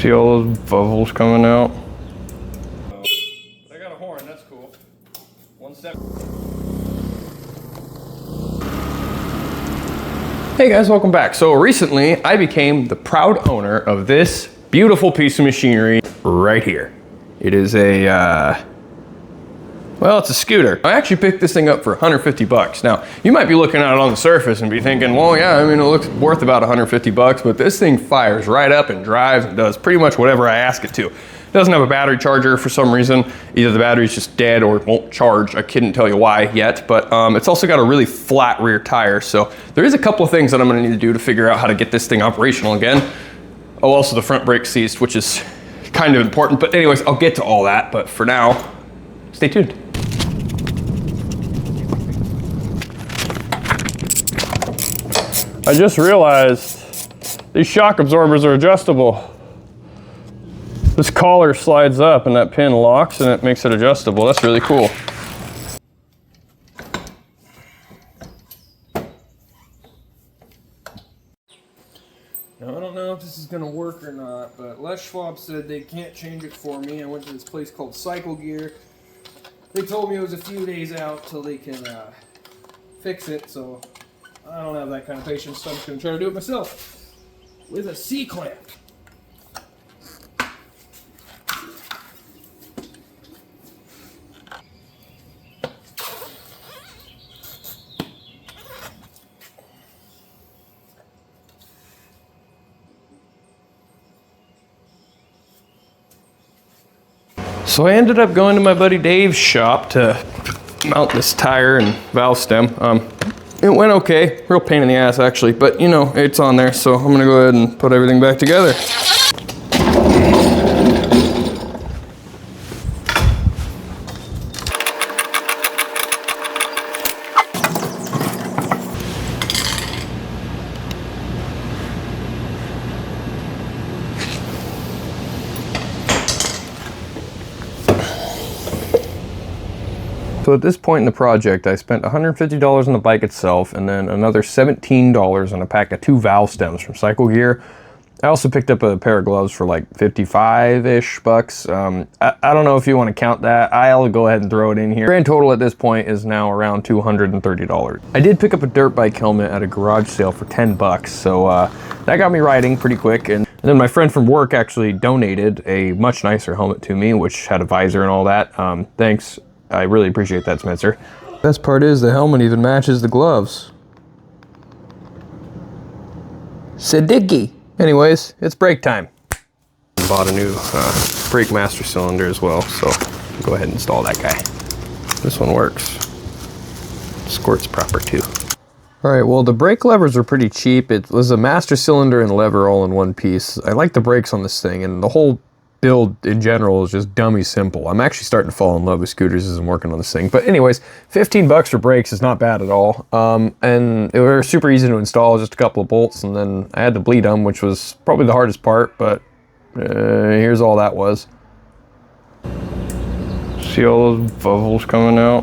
See all those bubbles coming out? I got a horn, that's cool. One step. Hey guys, welcome back. So recently I became the proud owner of this beautiful piece of machinery right here. It is a, well, it's a scooter. I actually picked this thing up for 150 bucks. Now, you might be looking at it on the surface and be thinking, well, yeah, I mean, it looks worth about 150 bucks, but this thing fires right up and drives and does pretty much whatever I ask it to. It doesn't have a battery charger for some reason. Either the battery's just dead or it won't charge. I couldn't tell you why yet, but it's also got a really flat rear tire. So there is a couple of things that I'm gonna need to do to figure out how to get this thing operational again. Oh, also the front brake seized, which is kind of important. But anyways, I'll get to all that. But for now, stay tuned. I just realized these shock absorbers are adjustable. This collar slides up and that pin locks and it makes it adjustable. That's really cool. Now I don't know if this is gonna work or not, but Les Schwab said they can't change it for me. I went to this place called Cycle Gear. They told me it was a few days out till they can fix it, so I don't have that kind of patience, so I'm just going to try to do it myself with a C-clamp. So I ended up going to my buddy Dave's shop to mount this tire and valve stem. It went okay, real pain in the ass actually, but you know, it's on there, so I'm gonna go ahead and put everything back together. So at this point in the project, I spent $150 on the bike itself and then another $17 on a pack of 2 valve stems from Cycle Gear. I also picked up a pair of gloves for like 55-ish bucks. I don't know if you want to count that. I'll go ahead and throw it in here. Grand total at this point is now around $230. I did pick up a dirt bike helmet at a garage sale for 10 bucks, so that got me riding pretty quick. And then my friend from work actually donated a much nicer helmet to me, which had a visor and all that. Thanks. I really appreciate that, Spencer. Best part is the helmet even matches the gloves. Siddiqui. Anyways, it's brake time. Bought a new brake master cylinder as well, so I'll go ahead and install that guy. This one works. Squirt's proper too. All right, well, the brake levers are pretty cheap. It was a master cylinder and lever all in one piece. I like the brakes on this thing, and the whole build in general is just dummy simple. I'm actually starting to fall in love with scooters as I'm working on this thing. But anyways, 15 bucks for brakes is not bad at all. And they were super easy to install, just a couple of bolts, and then I had to bleed them, which was probably the hardest part, but here's all that was. See all those bubbles coming out?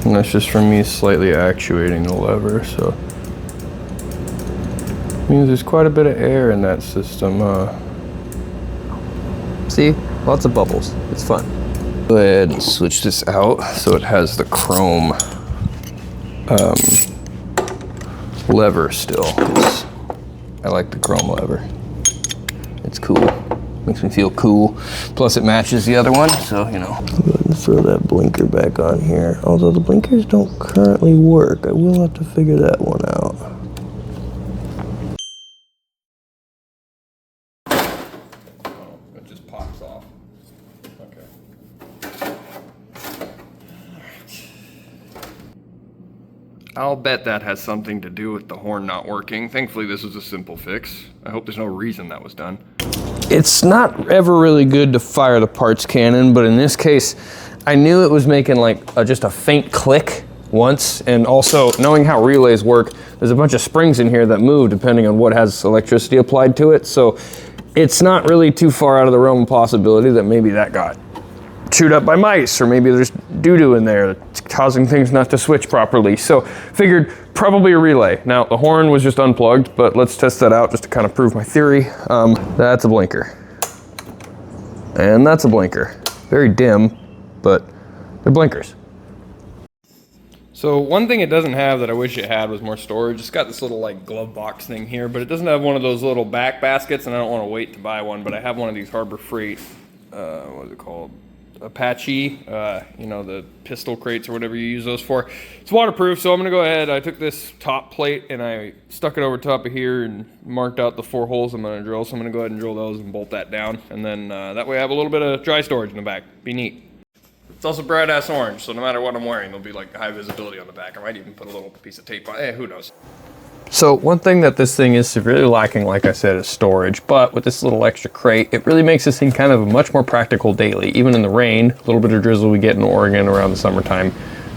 And that's just from me slightly actuating the lever, so it means there's quite a bit of air in that system. See, lots of bubbles. It's fun. Go ahead and switch this out so it has the chrome lever still. I like the chrome lever. It's cool. Makes me feel cool. Plus it matches the other one, so you know. I'll go ahead and throw that blinker back on here. Although the blinkers don't currently work. I will have to figure that one out. I'll bet that has something to do with the horn not working. Thankfully, this was a simple fix. I hope there's no reason that was done. It's not ever really good to fire the parts cannon, but in this case, I knew it was making like just a faint click once, and also knowing how relays work, there's a bunch of springs in here that move depending on what has electricity applied to it, so it's not really too far out of the realm of possibility that maybe that got chewed up by mice, or maybe there's doo-doo in there that's causing things not to switch properly. So figured probably a relay. Now the horn was just unplugged, but let's test that out just to kind of prove my theory. That's a blinker. And that's a blinker. Very dim, but they're blinkers. So one thing it doesn't have that I wish it had was more storage. It's got this little like glove box thing here, but it doesn't have one of those little back baskets, and I don't want to wait to buy one, but I have one of these Harbor Freight, what is it called? Apache, you know, the pistol crates or whatever you use those for. It's waterproof, so I'm gonna go ahead. I took this top plate and I stuck it over top of here and marked out the 4 holes I'm gonna drill. So I'm gonna go ahead and drill those and bolt that down. And then that way I have a little bit of dry storage in the back. Be neat. It's also bright ass orange, so no matter what I'm wearing, there'll be like high visibility on the back. I might even put a little piece of tape on it. Who knows? So one thing that this thing is severely lacking, like I said, is storage. But with this little extra crate, it really makes this thing kind of a much more practical daily. Even in the rain, a little bit of drizzle we get in Oregon around the summertime,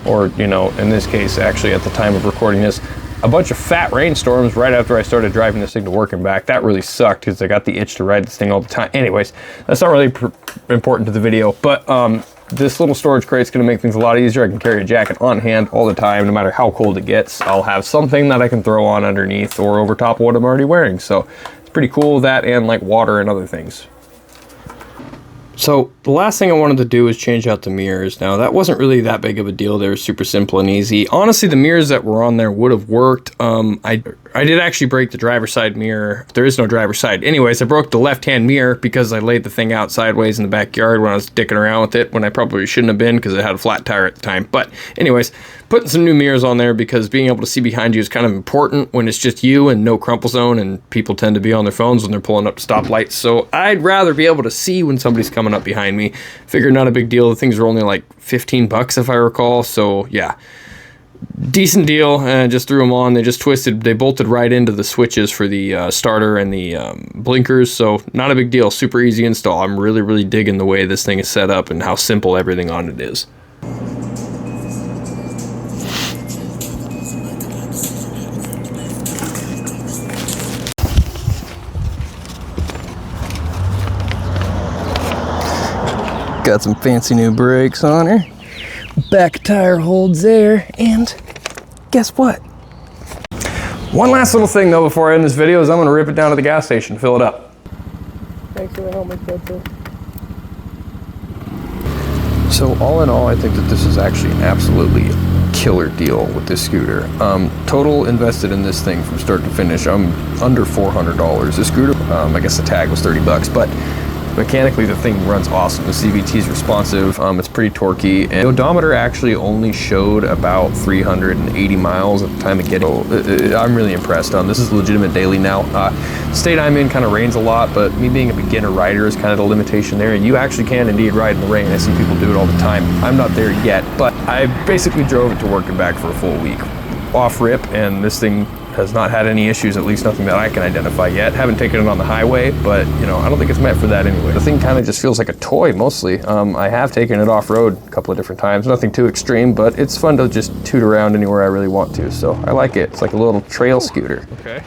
or, you know, in this case, actually at the time of recording this, a bunch of fat rainstorms right after I started driving this thing to work and back. That really sucked because I got the itch to ride this thing all the time. Anyways, that's not really important to the video, but this little storage crate is going to make things a lot easier. I can carry a jacket on hand all the time, no matter how cold it gets. I'll have something that I can throw on underneath or over top of what I'm already wearing. So it's pretty cool, that and like water and other things. So the last thing I wanted to do was change out the mirrors. Now that wasn't really that big of a deal. They were super simple and easy. Honestly, the mirrors that were on there would have worked. I did actually break the driver's side mirror. There is no driver's side. Anyways, I broke the left-hand mirror because I laid the thing out sideways in the backyard when I was dicking around with it, when I probably shouldn't have been because it had a flat tire at the time. But anyways, putting some new mirrors on there because being able to see behind you is kind of important when it's just you and no crumple zone, and people tend to be on their phones when they're pulling up to stoplights. So I'd rather be able to see when somebody's coming up behind me. Figured not a big deal. The things were only like 15 bucks if I recall. So yeah, decent deal. Just threw them on. They just twisted, they bolted right into the switches for the starter and the blinkers. So not a big deal. Super easy install. I'm really digging the way this thing is set up and how simple everything on it is. Got some fancy new brakes on her. Back tire holds there, and guess what? One last little thing though before I end this video is I'm gonna rip it down to the gas station to fill it up. Thanks for the helmet, Spencer. So all in all, I think that this is actually an absolutely killer deal with this scooter. Total invested in this thing from start to finish, I'm under $400. This scooter, I guess the tag was 30 bucks, but mechanically the thing runs awesome. The CVT is responsive, it's pretty torquey, and the odometer actually only showed about 380 miles at the time of getting it. I'm really impressed. This is legitimate daily now. The state I'm in kind of rains a lot, but me being a beginner rider is kind of the limitation there, and you actually can indeed ride in the rain. I see people do it all the time. I'm not there yet, but I basically drove it to work and back for a full week off rip, and this thing has not had any issues, at least nothing that I can identify yet. Haven't taken it on the highway, but you know, I don't think it's meant for that anyway. The thing kind of just feels like a toy mostly. I have taken it off-road a couple of different times, nothing too extreme, but it's fun to just toot around anywhere I really want to, so I like it. It's like a little trail scooter. Okay.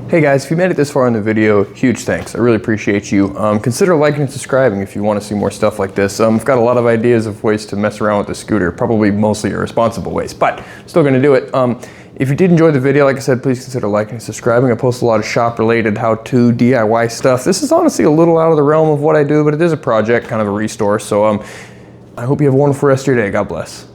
Hey guys, if you made it this far in the video, huge thanks. I really appreciate you. Consider liking and subscribing if you want to see more stuff like this. I've got a lot of ideas of ways to mess around with the scooter, probably mostly irresponsible ways, but still gonna do it. If you did enjoy the video, like I said, please consider liking and subscribing. I post a lot of shop-related how-to DIY stuff. This is honestly a little out of the realm of what I do, but it is a project, kind of a restore. So I hope you have a wonderful rest of your day. God bless.